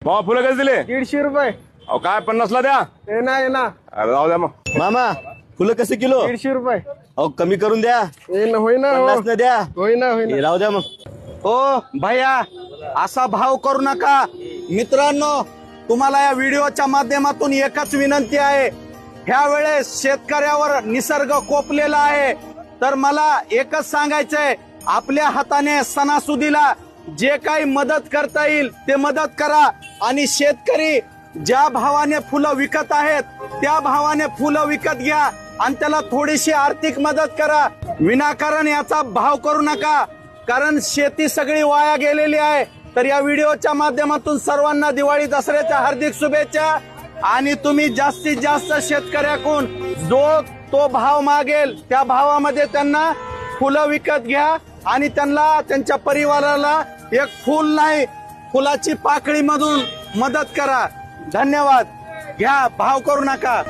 भावा फुलं कसे दिले? 150 रुपये. अहो काय 50ला द्या. हे ना हे ना अरे जाऊ द्या मग. मामा फुलं कसे किलो? 150 रुपये. अहो कमी करून द्या. हे ना होईना 50 न द्या. होईना हे राहू द्या मग. ओ भैया असा भाव करू नका. मित्रांनो तुम्हाला या व्हिडिओच्या माध्यमातून एकच विनंती आहे. ह्या वेळेस शेतकऱ्यावर निसर्ग कोपलेला आहे. तर मला एकच सांगायचंय, आपल्या हाताने सणासुदीला जे काही मदत करता येईल ते मदत करा. आणि शेतकरी ज्या भावाने फुलं विकत आहेत त्या भावाने फुलं विकत घ्या आणि त्याला थोडीशी आर्थिक मदत करा. विनाकारण याचा भाव करू नका, कारण शेती सगळी वाया गेलेली आहे. तर या व्हिडिओच्या माध्यमातून सर्वांना दिवाळी दसऱ्याच्या हार्दिक शुभेच्छा. आणि तुम्ही जास्तीत जास्त शेतकऱ्याकडून जो तो भाव मागेल त्या भावामध्ये त्यांना फुलं विकत घ्या आणि त्यांना त्यांच्या परिवाराला एक फुल नाही फुलाची पाकळी मधून मदत करा. धन्यवाद. घ्या, भाव करू नका.